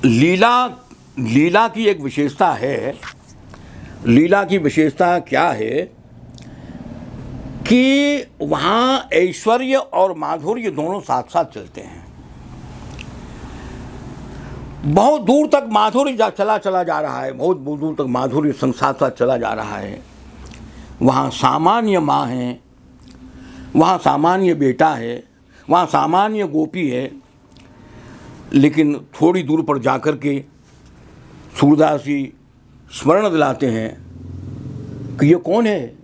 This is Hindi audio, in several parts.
लीला लीला की एक विशेषता है। लीला की विशेषता क्या है कि वहाँ ऐश्वर्य और माधुर्य दोनों साथ साथ चलते हैं। बहुत दूर तक माधुर्य चला जा रहा है, बहुत दूर तक माधुर्य साथ साथ चला जा रहा है। वहाँ सामान्य माँ है, वहाँ सामान्य बेटा है, वहाँ सामान्य गोपी है। लेकिन थोड़ी दूर पर जाकर के सूरदास जी स्मरण दिलाते हैं कि ये कौन है।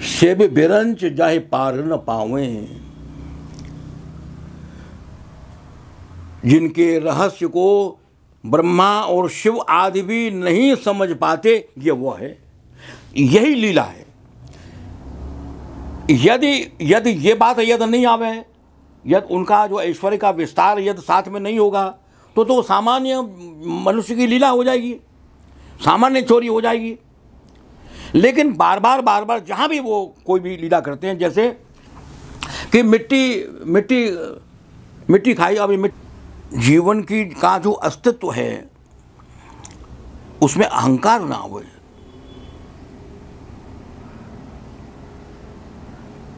सेब बिरंच जाहे पार न पावे, जिनके रहस्य को ब्रह्मा और शिव आदि भी नहीं समझ पाते, ये वो है। यही लीला है। यदि ये बात यदि नहीं आवे, यदि उनका जो ऐश्वर्य का विस्तार यदि साथ में नहीं होगा, तो सामान्य मनुष्य की लीला हो जाएगी, सामान्य चोरी हो जाएगी। लेकिन बार बार जहाँ भी वो कोई भी लीला करते हैं, जैसे कि मिट्टी खाई, अभी जीवन की का जो अस्तित्व है उसमें अहंकार ना हो।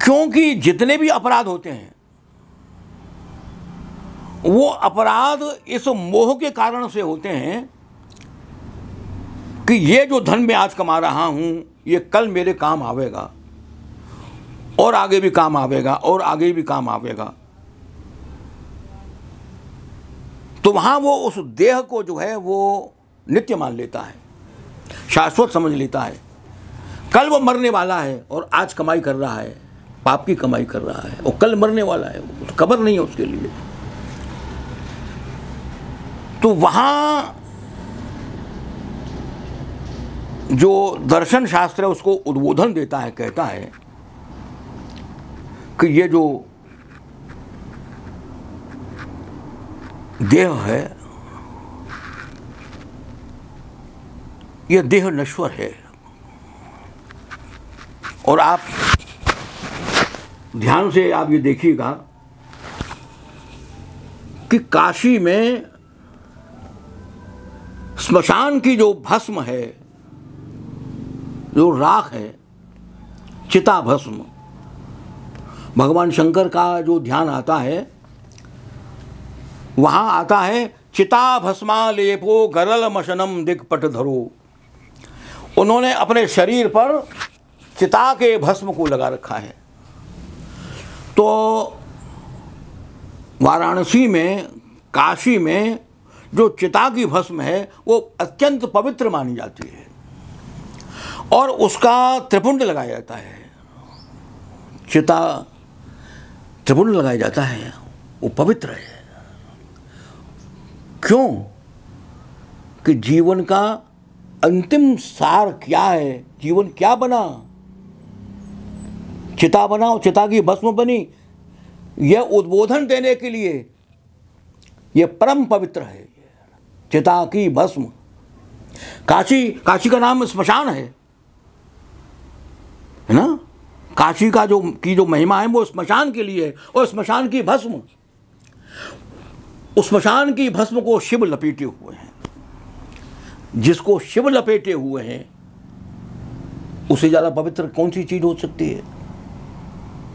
क्योंकि जितने भी अपराध होते हैं वो अपराध इस मोह के कारण से होते हैं कि ये जो धन मैं आज कमा रहा हूं ये कल मेरे काम आवेगा, और आगे भी काम आवेगा, और आगे भी काम आवेगा। तो वहां वो उस देह को जो है वो नित्य मान लेता है, शाश्वत समझ लेता है। कल वो मरने वाला है और आज कमाई कर रहा है, पाप की कमाई कर रहा है, और कल मरने वाला है, तो खबर नहीं है उसके लिए। तो वहां जो दर्शन शास्त्र है उसको उद्बोधन देता है, कहता है कि ये जो देह है ये देह नश्वर है। और आप ध्यान से आप ये देखिएगा कि काशी में स्मशान की जो भस्म है, जो राख है, चिता भस्म, भगवान शंकर का जो ध्यान आता है वहां आता है चिता भस्मा लेपो गरल मशनम दिक्पट धरो। उन्होंने अपने शरीर पर चिता के भस्म को लगा रखा है। तो वाराणसी में, काशी में जो चिता की भस्म है वो अत्यंत पवित्र मानी जाती है और उसका त्रिपुंड लगाया जाता है। चिता त्रिपुंड लगाया जाता है, वो पवित्र है। क्यों? कि जीवन का अंतिम सार क्या है, जीवन क्या बना, चिता बना और चिता की भस्म बनी। यह उद्बोधन देने के लिए यह परम पवित्र है, चिता की भस्म। काशी का नाम स्मशान है ना। काशी का जो महिमा है वो स्मशान के लिए है। और स्मशान की भस्म, उस स्मशान की भस्म को शिव लपेटे हुए हैं। जिसको शिव लपेटे हुए हैं उससे ज्यादा पवित्र कौन सी चीज हो सकती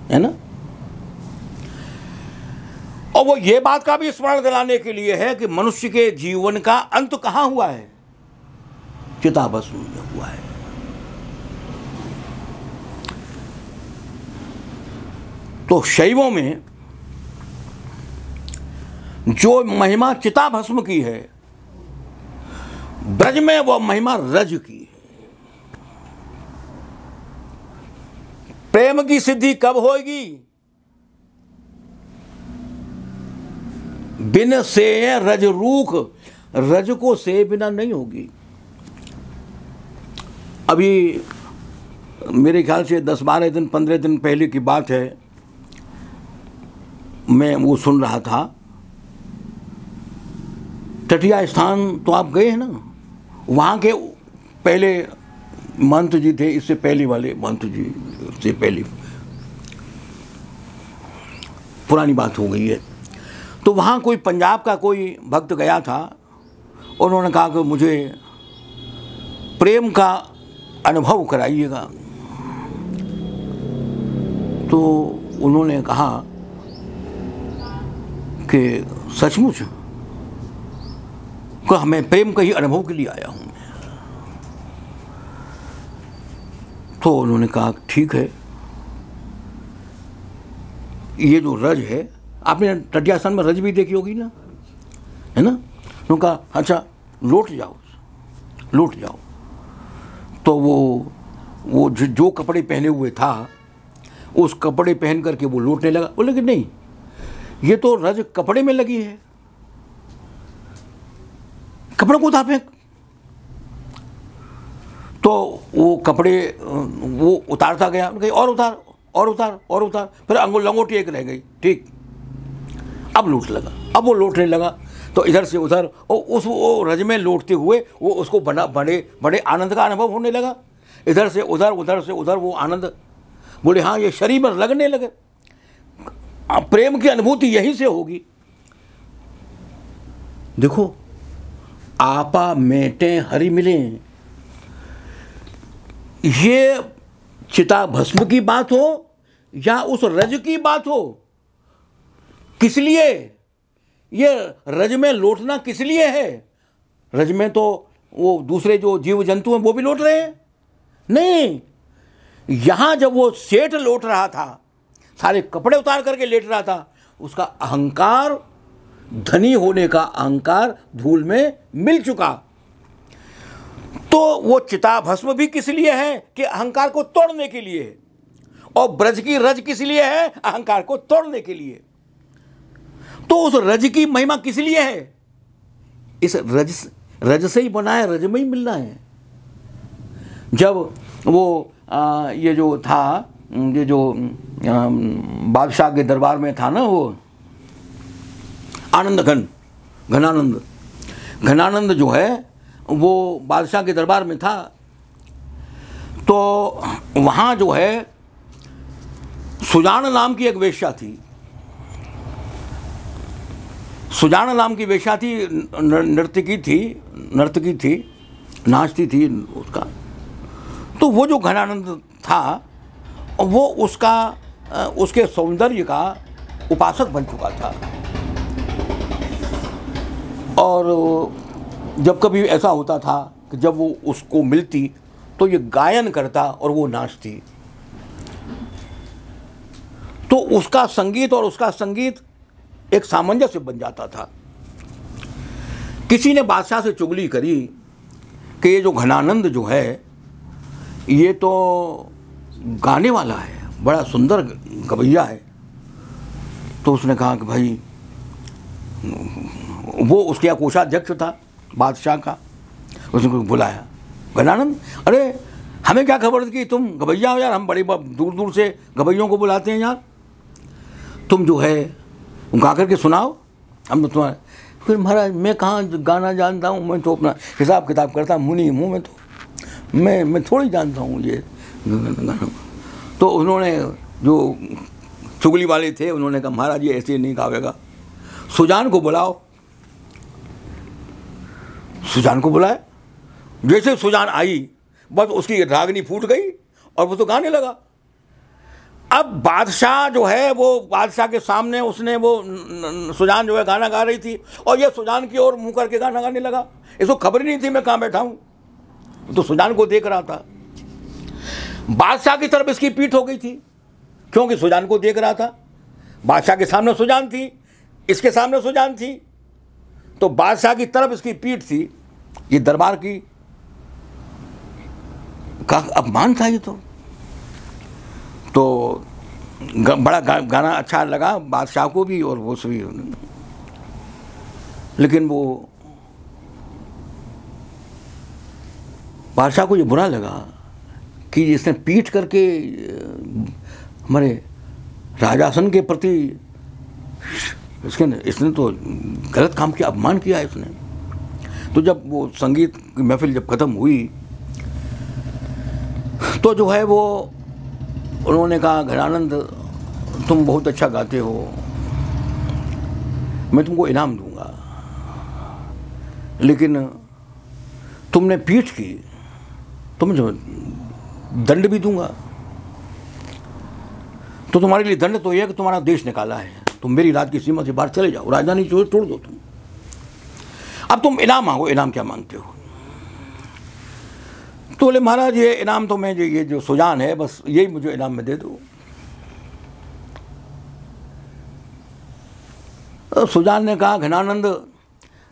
है ना। और वो ये बात का भी स्मरण दिलाने के लिए है कि मनुष्य के जीवन का अंत कहां हुआ है, चिता भस्म में हुआ है। तो शैवों में जो महिमा चिता भस्म की है, ब्रज में वो महिमा रज की है। प्रेम की सिद्धि कब होगी? बिन से रज रूख, रज को से बिना नहीं होगी। अभी मेरे ख्याल से 10-12 दिन 15 दिन पहले की बात है, मैं वो सुन रहा था। तटिया स्थान तो आप गए हैं ना, वहाँ के पहले महंत जी थे, इससे पहले वाले महंत जी से पहले, पुरानी बात हो गई है। तो वहाँ कोई पंजाब का कोई भक्त गया था, उन्होंने कहा कि मुझे प्रेम का अनुभव कराइएगा। तो उन्होंने कहा कि सचमुच कि मैं प्रेम का ही अनुभव के लिए आया हूँ। तो उन्होंने कहा ठीक है, ये जो रज है, आपने टटियासन में रज भी देखी होगी ना, है ना। उन्होंने कहा अच्छा लौट जाओ, लौट जाओ। तो वो जो कपड़े पहने हुए था, उस कपड़े पहन करके वो लौटने लगा। बोले कि नहीं, ये तो रज कपड़े में लगी है, कपड़ों को उतार फेंक। तो वो कपड़े वो उतारता गया, और उतार और उतार और उतार, फिर लंगोटी एक रह गई। ठीक, अब लूट लगा, अब वो लौटने लगा। तो इधर से उधर वो रज में लौटते हुए वो उसको बड़े आनंद का अनुभव होने लगा। इधर से उधर, उधर से उधर वो आनंद। बोले हाँ, ये शरीर में लगने लगे। प्रेम की अनुभूति यहीं से होगी। देखो, आपा मेटे हरि मिले, ये चिता भस्म की बात हो या उस रज की बात हो, किस लिए ये रज में लौटना किस लिए है? रज में तो वो दूसरे जो जीव जंतु हैं वो भी लौट रहे हैं। नहीं, यहां जब वो सेठ लौट रहा था, सारे कपड़े उतार करके लेट रहा था, उसका अहंकार, धनी होने का अहंकार धूल में मिल चुका। तो वो चिता भस्म भी किस लिए है कि अहंकार को तोड़ने के लिए है, और ब्रज की रज किस लिए है? अहंकार को तोड़ने के लिए। तो उस रज की महिमा किस लिए है? इस रज से ही बना है, रज में ही मिलना है। जब वो ये जो था, ये जो बादशाह के दरबार में था ना, वो घनानंद जो है वो बादशाह के दरबार में था। तो वहाँ जो है सुजान नाम की एक वेश्या थी। सुजान नाम की वेश्या थी, नर्तकी थी, नाचती थी उसका। तो वो जो घनानंद था वो उसके सौंदर्य का उपासक बन चुका था। और जब कभी ऐसा होता था कि जब वो उसको मिलती तो ये गायन करता और वो नाचती। तो उसका संगीत और उसका संगीत एक सामंजस्य बन जाता था। किसी ने बादशाह से चुगली करी कि ये जो घनानंद जो है ये तो गाने वाला है, बड़ा सुंदर गवैया है। तो उसने कहा कि भाई, वो उसके कोषाध्यक्ष था बादशाह का, उसने बुलाया, घनानंद, अरे हमें क्या खबर थी कि तुम गवैया हो यार, हम बड़े दूर दूर से गवैयों को बुलाते हैं यार, तुम जो है गा करके सुनाओ, हम तो तुम्हारे। फिर महाराज मैं कहाँ गाना जानता हूँ, मैं तो अपना हिसाब किताब करता मुनि हूँ, मैं तो मैं थोड़ी जानता हूँ ये गाना। तो उन्होंने, जो चुगली वाले थे, उन्होंने कहा महाराज ये ऐसे नहीं गावेगा, सुजान को बुलाओ। सुजान को बुलाया, जैसे सुजान आई बस उसकी रागनी फूट गई और वो तो गाने लगा। अब बादशाह जो है वो, बादशाह के सामने उसने वो सुजान जो है गाना गा रही थी और ये सुजान की ओर मुंह करके गाना गाने लगा। इसको खबर ही नहीं थी मैं कहाँ बैठा हूँ, तो सुजान को देख रहा था। बादशाह की तरफ इसकी पीठ हो गई थी क्योंकि सुजान को देख रहा था। बादशाह के सामने सुजान थी, इसके सामने सुजान थी, तो बादशाह की तरफ इसकी पीठ थी। ये दरबार की का अपमान था ये तो बड़ा गाना अच्छा लगा बादशाह को भी और वो सभी। लेकिन वो बादशाह को ये बुरा लगा कि इसने पीठ करके हमारे राजासन के प्रति इसने तो गलत काम किया, अपमान किया इसने। तो जब वो संगीत की महफिल जब ख़त्म हुई तो जो है वो उन्होंने कहा घनानंद तुम बहुत अच्छा गाते हो, मैं तुमको इनाम दूंगा, लेकिन तुमने पीठ की तो मैं दंड भी दूंगा। तो तुम्हारे लिए दंड तो यह है कि तुम्हारा देश निकाला है, तुम मेरी राज्य की सीमा से बाहर चले जाओ, राजधानी तोड़ दो तुम। अब तुम इनाम मांगो, इनाम क्या मांगते हो? तो बोले महाराज ये इनाम तो मैं ये जो सुजान है बस यही मुझे इनाम में दे दो। तो सुजान ने कहा घनानंद,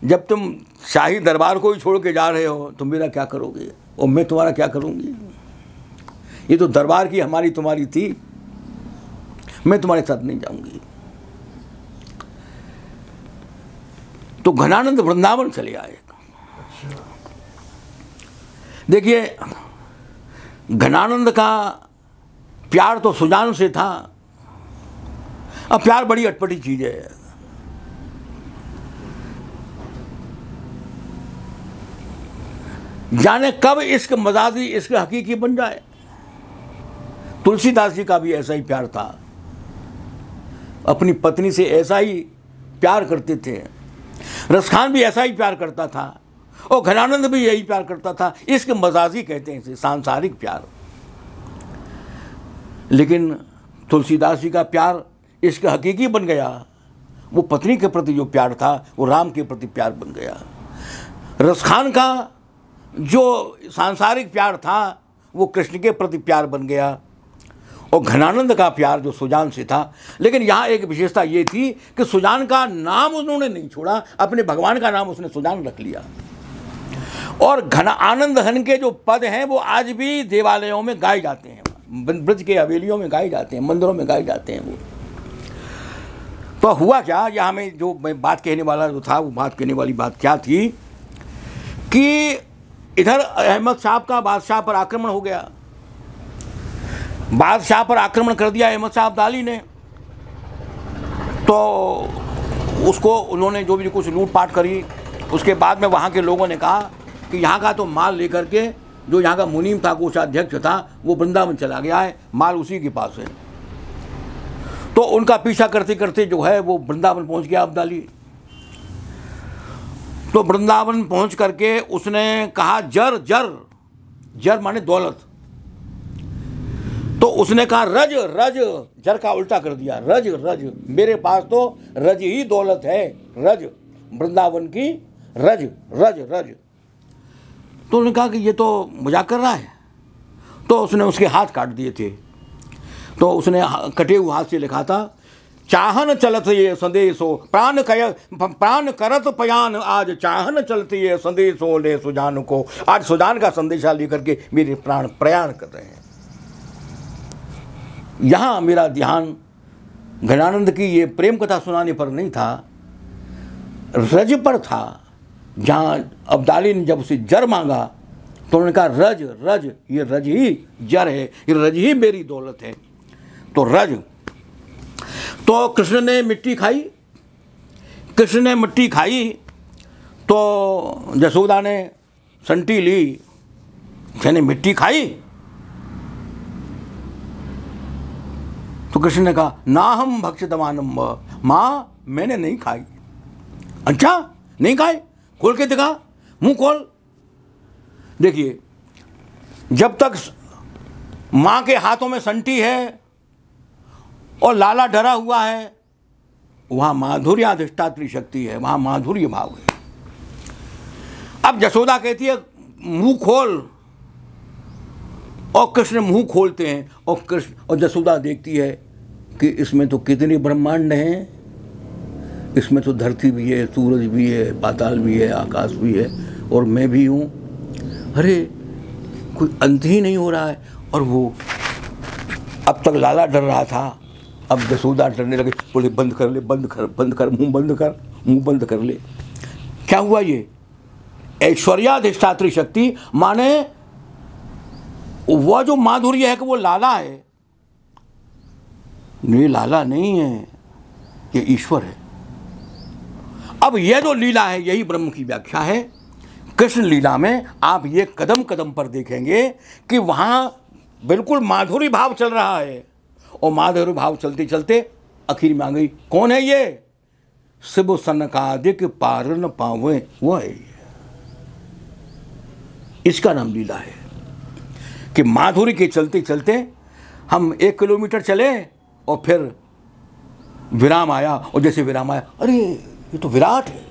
जब तुम शाही दरबार को ही छोड़ के जा रहे हो तुम मेरा क्या करोगे और मैं तुम्हारा क्या करूंगी? ये तो दरबार की हमारी तुम्हारी थी, मैं तुम्हारे साथ नहीं जाऊंगी। तो घनानंद वृंदावन चले आए। देखिए घनानंद का प्यार तो सुजान से था। अब प्यार बड़ी अटपटी चीज है। जाने कब इश्क मजाजी इश्क हकीकी बन जाए। तुलसीदास जी का भी ऐसा ही प्यार था, अपनी पत्नी से ऐसा ही प्यार करते थे। रसखान भी ऐसा ही प्यार करता था और घनानंद भी यही प्यार करता था। इश्क मजाजी कहते हैं इसे, सांसारिक प्यार। लेकिन तुलसीदास जी का प्यार इश्क हकीकी बन गया। वो पत्नी के प्रति जो प्यार था वो राम के प्रति प्यार बन गया। रसखान का जो सांसारिक प्यार था वो कृष्ण के प्रति प्यार बन गया और घनानंद का प्यार जो सुजान से था। लेकिन यहाँ एक विशेषता ये थी कि सुजान का नाम उन्होंने नहीं छोड़ा, अपने भगवान का नाम उसने सुजान रख लिया। और घना आनंद हन के जो पद हैं वो आज भी देवालयों में गाए जाते हैं, ब्रज के हवेलियों में गाए जाते हैं, मंदिरों में गाए जाते हैं वो। तो हुआ क्या, यहाँ में जो मैं बात कहने वाला जो था वो बात कहने वाली बात क्या थी कि इधर अहमद शाह का बादशाह पर आक्रमण हो गया। बादशाह पर आक्रमण कर दिया अहमद शाह अब्दाली ने। तो उसको उन्होंने जो भी कुछ लूटपाट करी, उसके बाद में वहाँ के लोगों ने कहा कि यहाँ का तो माल लेकर के जो यहाँ का मुनीम था, कोषाध्यक्ष था, वो वृंदावन चला गया है, माल उसी के पास है। तो उनका पीछा करते करते जो है वो वृंदावन पहुँच गया अब्दाली। तो वृंदावन पहुँच करके उसने कहा जर जर, जर माने दौलत। तो उसने कहा रज रज, जर का उल्टा कर दिया, रज रज, मेरे पास तो रज ही दौलत है, रज, वृंदावन की रज रज रज। तो उन्होंने कहा कि ये तो मजाक कर रहा है। तो उसने उसके हाथ काट दिए थे। तो उसने कटे हुए हाथ से लिखा था, चाहन चलत ये संदेशो प्राण करत पयान, आज चाहन चलत ये संदेशो ले सुजान को। आज सुजान का संदेशा लेकर के मेरे प्राण प्रयाण कर रहे हैं। यहाँ मेरा ध्यान घनानंद की ये प्रेम कथा सुनाने पर नहीं था, रज पर था। जहाँ अब्दाली ने जब उसे जर मांगा तो उन्होंने कहा रज रज, ये रज ही जर है, ये रज ही मेरी दौलत है। तो रज। तो कृष्ण ने मिट्टी खाई, कृष्ण ने मिट्टी खाई तो जसोदा ने संटी ली, यानी मिट्टी खाई। तो कृष्ण ने कहा ना हम भक्षितमानम, माँ मैंने नहीं खाई। अच्छा नहीं खाई, खोल के दिखा, मुंह खोल। देखिए जब तक माँ के हाथों में संटी है और लाला डरा हुआ है, वहाँ माधुर्याधिष्ठात्री शक्ति है, वहाँ माधुर्य भाव है। अब जसोदा कहती है मुंह खोल, और कृष्ण मुंह खोलते हैं और कृष्ण और जसोदा देखती है कि इसमें तो कितने ब्रह्मांड हैं, इसमें तो धरती भी है, सूरज भी है, पाताल भी है, आकाश भी है और मैं भी हूँ। अरे कोई अंत ही नहीं हो रहा है। और वो अब तक लाला डर रहा था, अब जसोदा डरने लगे, बोले बंद कर ले, बंद कर, बंद कर, मुंह बंद कर, मुंह बंद कर ले। क्या हुआ? ये ऐश्वर्याधिष्ठात्री शक्ति माने वह जो माधुर्य है कि वो लाला है। ये लाला नहीं है, ये ईश्वर है। अब यह जो लीला है यही ब्रह्म की व्याख्या है। कृष्ण लीला में आप ये कदम कदम पर देखेंगे कि वहाँ बिल्कुल माधुरी भाव चल रहा है और माधुरी भाव चलते चलते आखिर में आ गई, कौन है ये? शिव सनकादिक पार न पावे, वो है। इसका नाम लीला है कि माधुरी के चलते चलते हम 1 किलोमीटर चले और फिर विराम आया, और जैसे विराम आया, अरे ये तो विराट है।